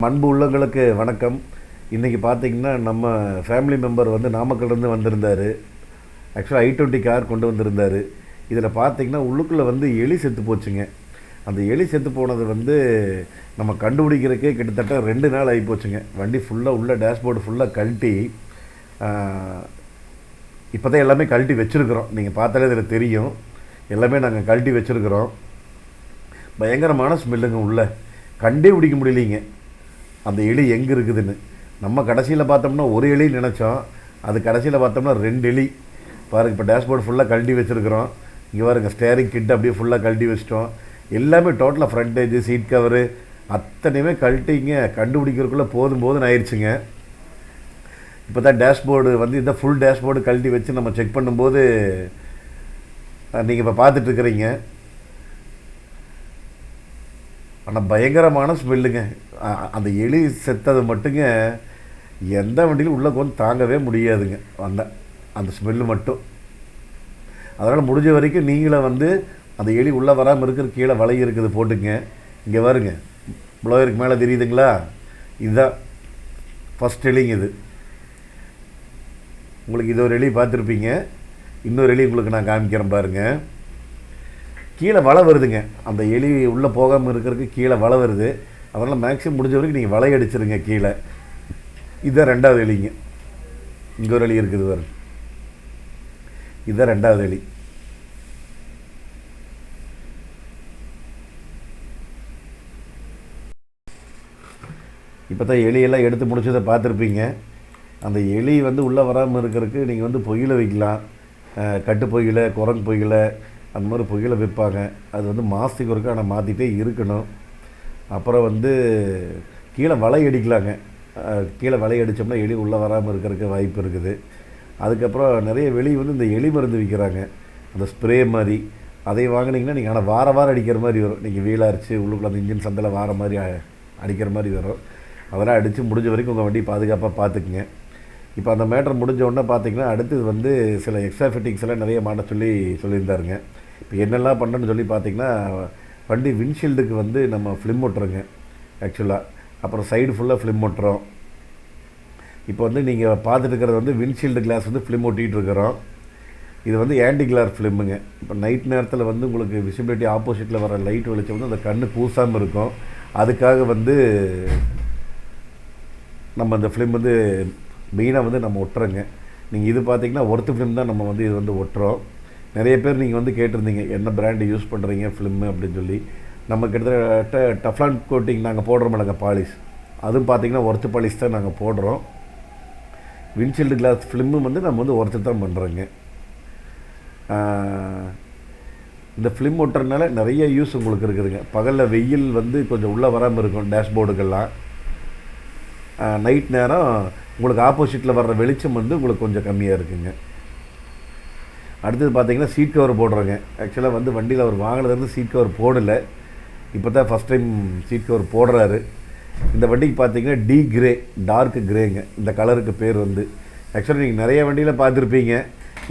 அன்பு உள்ளங்களுக்கு வணக்கம். இன்றைக்கி பார்த்திங்கன்னா நம்ம ஃபேமிலி மெம்பர் வந்து நாமக்கல்லேருந்து வந்திருந்தார். ஆக்சுவலாக i20 கார் கொண்டு வந்திருந்தார். இதில் பார்த்திங்கன்னா உள்ளுக்குள்ளே வந்து எலி செத்து போச்சுங்க. அந்த எலி செத்து போனது வந்து நம்ம கண்டுபிடிக்கிறதுக்கே கிட்டத்தட்ட 2 நாள் ஆகி போச்சுங்க. வண்டி ஃபுல்லாக உள்ள டேஷ்போர்டு ஃபுல்லாக கழட்டி இப்போ தான் எல்லாமே கழட்டி வச்சுருக்குறோம். நீங்கள் பார்த்தாலே இதில் தெரியும், எல்லாமே நாங்கள் கழட்டி வச்சுருக்குறோம். பயங்கரமான ஸ்மெல்லுங்க, உள்ள கண்டே பிடிக்க முடியலைங்க அந்த எலி எங்கே இருக்குதுன்னு. நம்ம கடைசியில் பார்த்தோம்னா ஒரு எலி நினச்சோம், அது கடைசியில் பார்த்தோம்னா 2 எலி. பாருங்கள், இப்போ டேஷ்போர்டு ஃபுல்லாக கழட்டி வச்சுருக்குறோம். இங்கே பாருங்கள், ஸ்டேரிங் கிட்ட அப்படியே ஃபுல்லாக கழட்டி வச்சிட்டோம். எல்லாமே டோட்டலாக ஃப்ரண்டேஜ், சீட் கவரு அத்தனையுமே கழட்டிங்க. கண்டுபிடிக்கிறதுக்குள்ளே போதும் ஆயிடுச்சுங்க. இப்போ தான் டேஷ்போர்டு வந்து இந்த ஃபுல் டேஷ்போர்டு கழட்டி வச்சு நம்ம செக் பண்ணும்போது நீங்கள் இப்போ பார்த்துட்ருக்குறீங்க. ஆனால் பயங்கரமான ஸ்மெல்லுங்க. அந்த எலி செத்தது மட்டுங்க எந்த வண்டியிலும் உள்ளே கொண்டு தாங்கவே முடியாதுங்க, அந்த ஸ்மெல்லு மட்டும். அதனால் முடிஞ்ச வரைக்கும் நீங்களே வந்து அந்த எலி உள்ளே வராமல் இருக்கிற கீழே வலை இருக்குது போட்டுங்க. இங்கே வருங்க, ப்ளோயருக்கு மேலே தெரியுதுங்களா, இதுதான் ஃபஸ்ட் எலிங்க. இது உங்களுக்கு இது ஒரு எலி பார்த்துருப்பீங்க. இன்னொரு எலி உங்களுக்கு நான் காமிக்கிறேன் பாருங்கள். கீழே வலை வருதுங்க, அந்த எலி உள்ளே போகாமல் இருக்கிறதுக்கு கீழே வலை வருது. அதனால் மேக்ஸிமம் முடிஞ்ச வரைக்கும் நீங்கள் வலை அடிச்சிருங்க கீழே. இதுதான் 2வது எலிங்க. இங்கே ஒரு எலி இருக்குது பாருங்க, இதுதான் 2வது எலி. இப்போ தான் எலியெல்லாம் எடுத்து முடிச்சதை பார்த்துருப்பீங்க. அந்த எலி வந்து உள்ளே வராமல் இருக்கிறதுக்கு நீங்கள் வந்து பொய்யில் வைக்கலாம். கட்டு பொய்யில், குரங்கு பொய்யில், அந்த மாதிரி புகையில விற்பாங்க. அது வந்து மாதத்துக்கு ஒருக்கா ஆனால் மாற்றிட்டே இருக்கணும். அப்புறம் வந்து கீழே வலை அடிக்கலாங்க. கீழே வலை அடித்தோம்னா எலி உள்ளே வராமல் இருக்கிறதுக்கு வாய்ப்பு இருக்குது. அதுக்கப்புறம் நிறைய வெளியே வந்து இந்த எலி மருந்து விற்கிறாங்க, அந்த ஸ்ப்ரே மாதிரி. அதை வாங்கினீங்கன்னா நீங்கள் ஆனால் வாரம் அடிக்கிற மாதிரி வரும். நீங்கள் வீலாக அடித்து உள்ளுக்குள்ள அந்த இன்ஜின் சந்தில் வார மாதிரி அடிக்கிற மாதிரி வரும். அதெல்லாம் அடித்து முடிஞ்ச வரைக்கும் உங்கள் வண்டி பாதுகாப்பாக பார்த்துக்குங்க. இப்போ அந்த மேட்டர் முடிஞ்ச உடனே பார்த்திங்கன்னா அடுத்தது வந்து சில எக்ஸ்ட்ரா ஃபிட்டிங்ஸ் எல்லாம் நிறைய மாட்ட சொல்லியிருந்தாருங்க. இப்போ என்னெல்லாம் பண்ணுறேன்னு சொல்லி பார்த்திங்கன்னா, வண்டி விண்ட்ஷீல்டுக்கு வந்து நம்ம ஃபிலிம் ஒட்டுறோங்க ஆக்சுவலாக. அப்புறம் சைடு ஃபுல்லாக ஃபிலிம் ஒட்டுறோம். இப்போ வந்து நீங்கள் பார்த்துட்டு இருக்கிறது வந்து விண்ட்ஷீல்டு கிளாஸ் வந்து ஃபிலிம் ஒட்டிகிட்டு இருக்கிறோம். இது வந்து ஆன்டி கிளார் ஃபிலிமுங்க. இப்போ நைட் நேரத்தில் வந்து உங்களுக்கு விசிபிலிட்டி ஆப்போசிட்டில் வர லைட் வெளிச்சம் வந்து அந்த கண்ணு கூசாமல் இருக்கும். அதுக்காக வந்து நம்ம அந்த ஃபிலிம் வந்து மெயினாக வந்து நம்ம ஒட்டுறோங்க. நீங்கள் இது பார்த்திங்கன்னா ஒர்த்து ஃபிலிம் தான் நம்ம வந்து இது வந்து ஒட்டுறோம். நிறைய பேர் நீங்கள் வந்து கேட்டிருந்தீங்க என்ன பிராண்டு யூஸ் பண்ணுறீங்க ஃபிலிம்மு அப்படின்னு சொல்லி. நம்ம கிட்டத்தட்ட டஃப்லான் கோட்டிங் நாங்கள் போடுறோமில்லங்க, பாலிஷ், அதுவும் பார்த்திங்கன்னா ஒர்த்து பாலிஷ் தான் நாங்கள் போடுறோம். விண்ட்ஷீல்டு கிளாஸ் ஃபிலிம்மு வந்து நம்ம வந்து ஒர்த்து தான் பண்ணுறோங்க. இந்த ஃபிலிம் ஒட்டுறதுனால நிறைய யூஸ் உங்களுக்கு இருக்குதுங்க. பகலில் வெயில் வந்து கொஞ்சம் உள்ளே வராமல் இருக்கும் டேஷ்போர்டுக்கெல்லாம். நைட் நேரம் உங்களுக்கு ஆப்போசிட்டில் வர்ற வெளிச்சம் வந்து உங்களுக்கு கொஞ்சம் கம்மியாக இருக்குங்க. அடுத்தது பார்த்திங்கன்னா சீட் கவர் போடுறோங்க. ஆக்சுவலாக வந்து வண்டியில் அவர் வாங்கினதுலேருந்து சீட் கவர் போடலை. இப்போ தான் ஃபஸ்ட் டைம் சீட் கவர் போடுறாரு. இந்த வண்டிக்கு பார்த்திங்கன்னா டி கிரே, டார்க் கிரேங்க இந்த கலருக்கு பேர் வந்து. ஆக்சுவலாக நீங்கள் நிறைய வண்டியில் பார்த்துருப்பீங்க.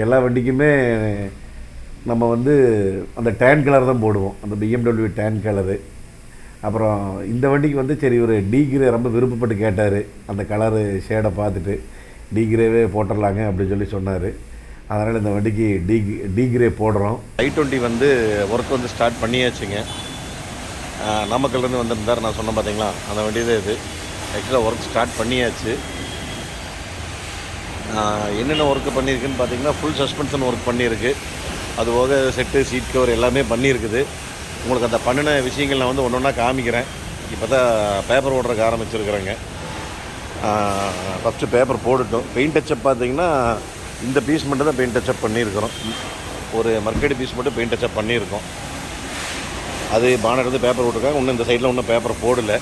எல்லா வண்டிக்குமே நம்ம வந்து அந்த டேன் கலர் தான் போடுவோம், அந்த BMW டேன் கலரு. அப்புறம் இந்த வண்டிக்கு வந்து சரி ஒரு டி கிரே ரொம்ப விருப்பப்பட்டு கேட்டார். அந்த கலரு ஷேடை பார்த்துட்டு டி கிரேவே போட்டுடலாங்க அப்படின்னு சொல்லி சொன்னார். அதனால் இந்த வண்டிக்கு டி கிரே போடுறோம். i20 வந்து ஒர்க் வந்து ஸ்டார்ட் பண்ணியாச்சுங்க. நாமக்கல்லேருந்து வந்திருந்தார், நான் சொன்னேன் பார்த்தீங்களா, அந்த வண்டி தான் இது. ஆக்சுவலாக ஒர்க் ஸ்டார்ட் பண்ணியாச்சு. என்னென்ன ஒர்க்கு பண்ணியிருக்குன்னு பார்த்தீங்கன்னா, ஃபுல் சஸ்பென்ஷன் ஒர்க் பண்ணியிருக்கு. அதுபோக செட்டு, சீட் கவர் எல்லாமே பண்ணியிருக்குது. உங்களுக்கு அந்த பண்ணின விஷயங்கள் நான் வந்து ஒன்று ஒன்றா காமிக்கிறேன். இப்போ தான் பேப்பர் ஓடுறதுக்கு ஆரம்பிச்சிருக்கிறேங்க. ஃபஸ்ட்டு பேப்பர் போட்டுட்டோம். பெயிண்ட் டச்சப் பார்த்திங்கன்னா இந்த பீஸ் மட்டும் தான் பெயிண்ட் டச்சப் பண்ணியிருக்கிறோம். ஒரு மர்க்கடி பீஸ் மட்டும் பெயிண்ட் டச்சப் பண்ணியிருக்கோம். அது பானட் வந்து பேப்பர் போட்டிருக்காங்க. இன்னும் இந்த சைடில் இன்னும் பேப்பர் போடலை.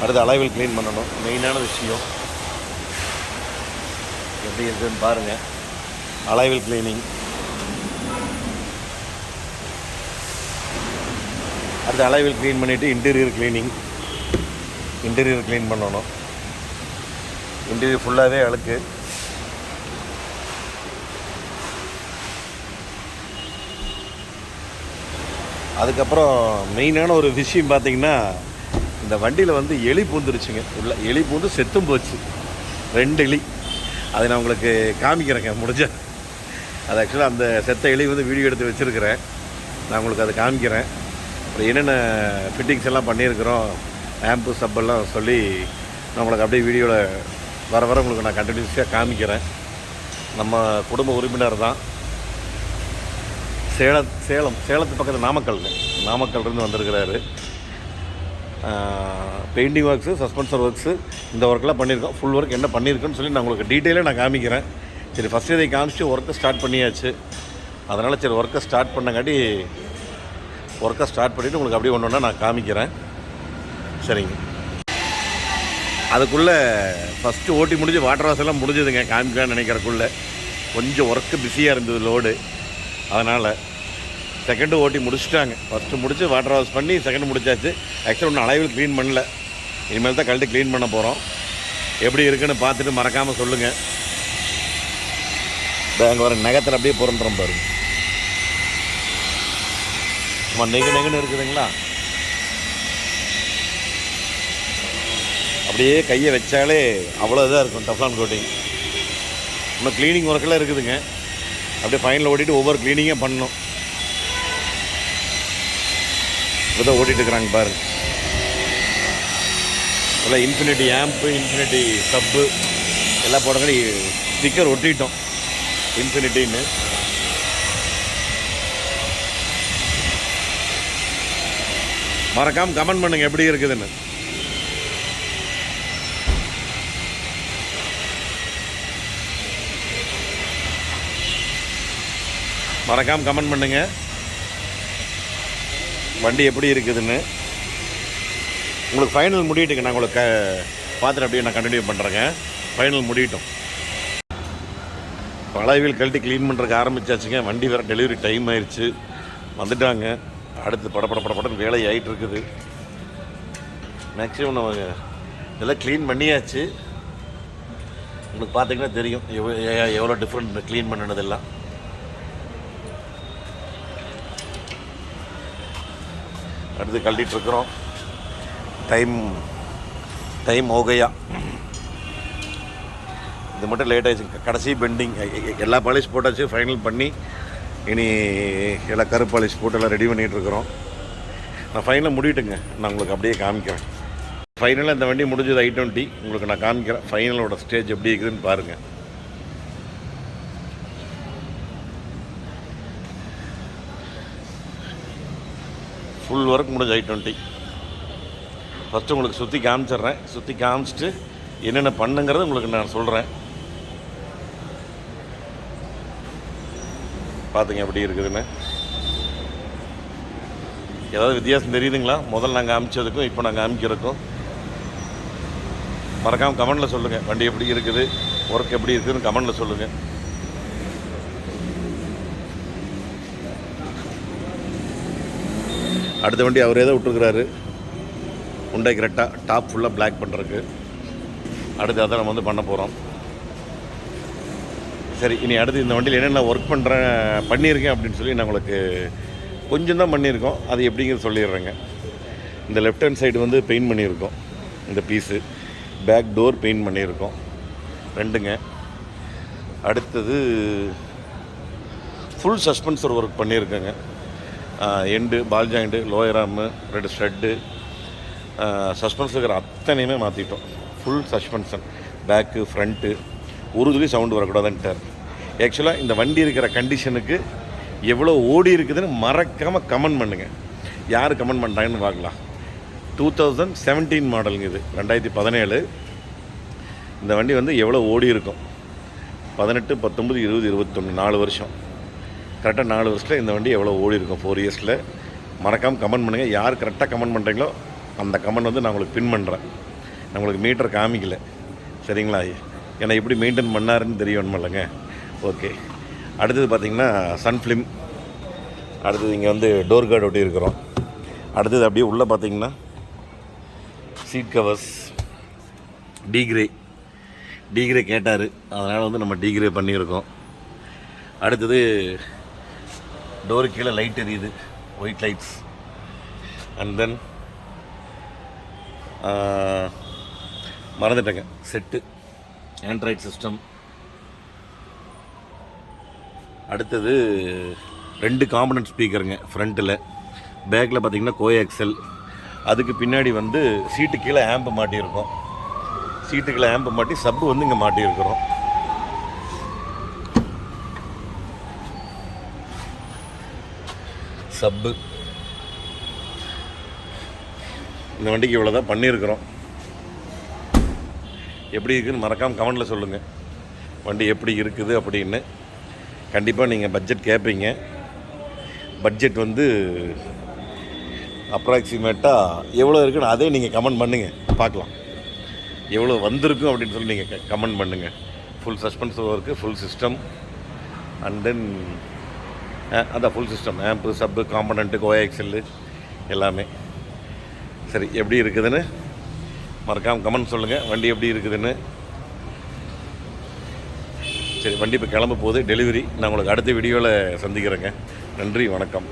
அடுத்து அலாய்வில் க்ளீன் பண்ணணும், மெயினான விஷயம். எப்படி இருக்குதுன்னு பாருங்கள். அலாய்வில் க்ளீனிங். அடுத்து அலாய்வில் க்ளீன் பண்ணிவிட்டு இன்டீரியர் க்ளீன் பண்ணணும். இன்டீரியர் ஃபுல்லாகவே அழுக்கு. அதுக்கப்புறம் மெயினான ஒரு விஷயம் பார்த்திங்கன்னா, இந்த வண்டியில் வந்து எலி பூந்துருச்சுங்க. உள்ள எலி பூந்து செத்தும் போச்சு, 2 எலி. அதை நான் உங்களுக்கு காமிக்கிறேங்க முடிஞ்ச. அது ஆக்சுவலாக அந்த செத்த எலி வந்து வீடியோ எடுத்து வச்சுருக்கிறேன், நான் உங்களுக்கு அதை காமிக்கிறேன். அப்புறம் என்னென்ன ஃபிட்டிங்ஸ் எல்லாம் பண்ணியிருக்கிறோம், ஆம்பு சப்பெல்லாம் சொல்லி நான் உங்களுக்கு அப்படியே வீடியோவில் வர உங்களுக்கு நான் கண்டினியூஸாக காமிக்கிறேன். நம்ம குடும்ப உறுப்பினர் தான். சேலத்து பக்கத்தில் நாமக்கல்லேருந்து வந்திருக்கிறாரு. பெயிண்டிங் ஒர்க்ஸு, சஸ்பென்சர் ஒர்க்ஸு, இந்த ஒர்க்கெலாம் பண்ணியிருக்கோம். ஃபுல் ஒர்க் என்ன பண்ணியிருக்கோன்னு சொல்லி நான் உங்களுக்கு டீட்டெயிலாக நான் காமிக்கிறேன். சரி, ஃபஸ்ட்டு இதை காமிச்சிட்டு ஒர்க்கை ஸ்டார்ட் பண்ணியாச்சு. அதனால் சரி, ஒர்க்கை ஸ்டார்ட் பண்ணிவிட்டு உங்களுக்கு அப்படியே ஒன்று ஒன்றா நான் காமிக்கிறேன். சரிங்க. அதுக்குள்ளே ஃபஸ்ட்டு ஓட்டி முடிஞ்சு வாட்டர் வாஷ் எல்லாம் முடிஞ்சதுங்க. காமிக்கலான்னு நினைக்கிறக்குள்ளே கொஞ்சம் ஒர்க்கு பிஸியாக இருந்தது, லோடு. அதனால் செகண்டு ஓட்டி முடிச்சுட்டாங்க. ஃபஸ்ட்டு முடிச்சு வாட்டர் வாஷ் பண்ணி செகண்டு முடிச்சாச்சு. ஆக்சுவலாக ஒன்றும் அளவில் க்ளீன் பண்ணல, இனிமேல் தான் கழட்டி க்ளீன் பண்ண போகிறோம். எப்படி இருக்குன்னு பார்த்துட்டு மறக்காமல் சொல்லுங்கள். அங்கே வர நகத்தில் அப்படியே புரண்டுறோம் பாருங்க. சும்மா நெகுன்னு இருக்குதுங்களா, அப்படியே கையை வச்சாலே அவ்வளோ இதாக இருக்கும். டஃப்லான் கோட்டிங் இன்னும் க்ளீனிங் ஒர்க்கெல்லாம் இருக்குதுங்க. அப்படியே ஃபைனல் ஓட்டிட்டு ஒவ்வொரு க்ளீனிங்காக பண்ணணும். இப்போ தான் ஓட்டிகிட்டு இருக்கிறாங்க பாருங்க. எல்லாம் இன்ஃபினிட்டி ஆம்பு, இன்ஃபினிட்டி சப்பு எல்லாம் போடுங்க. ஸ்டிக்கர் ஒட்டிட்டோம் இன்ஃபினிட்டின்னு. மறக்காமல் கமெண்ட் பண்ணுங்க எப்படி இருக்குதுன்னு. மறக்காமல் கமெண்ட் பண்ணுங்க வண்டி எப்படி இருக்குதுன்னு. உங்களுக்கு ஃபைனல் முடியட்டுங்க. நான் உங்களுக்கு பார்த்துட்டு அப்படியே நான் கண்டினியூ பண்ணுறேங்க. ஃபைனல் முடியட்டும். பழையவில் கழட்டி க்ளீன் பண்ணுறதுக்கு ஆரம்பித்தாச்சுங்க. வண்டி வேறு டெலிவரி டைம் ஆயிடுச்சு, வந்துட்டாங்க. அடுத்து படப்படன்னு வேலை ஆகிட்டு இருக்குது. மேக்ஸிமம் நம்ம இதெல்லாம் க்ளீன் பண்ணியாச்சு. உங்களுக்கு பார்த்தீங்கன்னா தெரியும் எவ்வளோ டிஃப்ரெண்ட் க்ளீன் பண்ணினதெல்லாம். அடுத்து கழட்டிகிட்ருக்குறோம். டைம் ஓகையா. இது மட்டும் லேட் ஆகிடுச்சு. கடைசி பெண்டிங் எல்லா பாலிஷ் போட்டாச்சு, ஃபைனல் பண்ணி இனி எல்லாம் கருப்பு பாலிஷ் போட்டு எல்லாம் ரெடி பண்ணிகிட்ருக்குறோம். நான் ஃபைனலாக முடிவிட்டுங்க, நான் உங்களுக்கு அப்படியே காமிக்கிறேன். ஃபைனலாக இந்த வண்டி முடிஞ்சது i20 உங்களுக்கு நான் காமிக்கிறேன். ஃபைனலோட ஸ்டேஜ் எப்படி இருக்குதுன்னு பாருங்கள். ஃபுல் ஒர்க் முடிஞ்ச i20. ஃபஸ்ட்டு உங்களுக்கு சுற்றி காமிச்சிட்றேன். சுற்றி காமிச்சிட்டு என்னென்ன பண்ணுங்கிறது உங்களுக்கு நான் சொல்கிறேன். பார்த்துங்க எப்படி இருக்குதுன்னு. ஏதாவது வித்தியாசம் தெரியுதுங்களா முதல்ல நாங்கள் காமிச்சதுக்கும் இப்போ நாங்கள் காமிக்கிறதுக்கும்? மறக்காமல் கமெண்டில் சொல்லுங்கள். வண்டி எப்படி இருக்குது, ஒர்க் எப்படி இருக்குதுன்னு கமெண்டில் சொல்லுங்கள். அடுத்த வண்டி அவரே தான் விட்டுருக்குறாரு, Hyundai Creta டாப் ஃபுல்லாக பிளாக் பண்ணுறதுக்கு. அடுத்து அதை நம்ம வந்து பண்ண போகிறோம். சரி, இனி அடுத்து இந்த வண்டியில் என்னென்ன ஒர்க் பண்ணியிருக்கேன் அப்படின்னு சொல்லி நான் உங்களுக்கு கொஞ்சம் தான் பண்ணியிருக்கோம். அது எப்படிங்கிறது சொல்லிடுறேங்க. இந்த லெஃப்ட் ஹேண்ட் சைடு வந்து பெயிண்ட் பண்ணியிருக்கோம். இந்த பீஸு பேக் டோர் பெயிண்ட் பண்ணியிருக்கோம் 2ங்க. அடுத்தது ஃபுல் சஸ்பென்சர் ஒர்க் பண்ணியிருக்கேங்க. எண்டு, பால் ஜாயிண்ட்டு, லோயர் ஆர்மு, 2 ஸ்ட்ரெட்டு, சஸ்பென்சர் அத்தனையுமே மாற்றிட்டோம். ஃபுல் சஸ்பென்ஷன், பேக்கு, ஃப்ரண்ட்டு, ஒரு துளி சவுண்டு வரக்கூடாதுன்ட்டார். ஆக்சுவலாக இந்த வண்டி இருக்கிற கண்டிஷனுக்கு எவ்வளோ ஓடி இருக்குதுன்னு மறக்காமல் கமெண்ட் பண்ணுங்கள். யார் கமெண்ட் பண்ணுறாங்கன்னு பார்க்கலாம். 2017 மாடலுங்க இது, 2017. இந்த வண்டி வந்து எவ்வளோ ஓடி இருக்கும்? 18, 19, 20, 21, 4 வருஷம். கரெக்டாக 4 வருஷத்தில் இந்த வண்டி எவ்வளோ ஓடி இருக்கும் 4 இயர்ஸில்? மறக்காமல் கமெண்ட் பண்ணுங்கள். யார் கரெக்டாக கமெண்ட் பண்ணுறீங்களோ அந்த கமெண்ட் வந்து நான் உங்களுக்கு பின் பண்ணுறேன். நான் உங்களுக்கு மீட்டர் காமிக்கல, சரிங்களா? ஏன்னா எப்படி மெயின்டைன் பண்ணாருன்னு தெரியணும் இல்லைங்க. ஓகே. அடுத்தது பார்த்திங்கன்னா சன்ஃபிலிம். அடுத்தது இங்கே வந்து டோர் கார்டு ஒட்டி இருக்கிறோம். அடுத்தது அப்படியே உள்ளே பார்த்திங்கன்னா சீட் கவர்ஸ் டீக்ரே கேட்டார், அதனால் வந்து நம்ம டீக்ரே பண்ணியிருக்கோம். அடுத்தது டோரு கீழே லைட் எரியுது, ஒயிட் லைட்ஸ். அண்ட் தென் மறந்துட்டேங்க. Set Android system. அடுத்தது 2 காம்பனன்ட் ஸ்பீக்கருங்க ஃப்ரண்ட்டில். பேக்கில் பார்த்திங்கன்னா கோஎக்ஸல். அதுக்கு பின்னாடி வந்து சீட்டு கீழே ஆம்பு மாட்டியிருக்கோம். சீட்டு கீழே ஆம்பு மாட்டி சப்பு வந்து இங்கே மாட்டியிருக்கிறோம். சப்பு இந்த வண்டிக்கு இவ்வளோ தான் பண்ணியிருக்கிறோம். எப்படி இருக்குதுன்னு மறக்காமல் கமெண்டில் சொல்லுங்கள். வண்டி எப்படி இருக்குது அப்படின்னு. கண்டிப்பாக நீங்கள் பட்ஜெட் கேட்பீங்க. பட்ஜெட் வந்து அப்ராக்சிமேட்டாக எவ்வளோ இருக்குன்னு அதே நீங்கள் கமெண்ட் பண்ணுங்கள், பார்க்கலாம் எவ்வளோ வந்திருக்கும் அப்படின்னு சொல்லி நீங்கள் கமெண்ட் பண்ணுங்கள். Full suspense work, full system, and then அதான் ஃபுல் சிஸ்டம், ஆம்பு, சப்பு, காம்பனண்ட்டு, கோஎக்ஸெல்லு எல்லாமே. சரி, எப்படி இருக்குதுன்னு மறக்காமல் கமெண்ட் சொல்லுங்கள். வண்டி எப்படி இருக்குதுன்னு. சரி, வண்டி இப்போ கிளம்ப போகுது, டெலிவரி. நான் உங்களுக்கு அடுத்த வீடியோவில் சந்திக்கிறேங்க. நன்றி, வணக்கம்.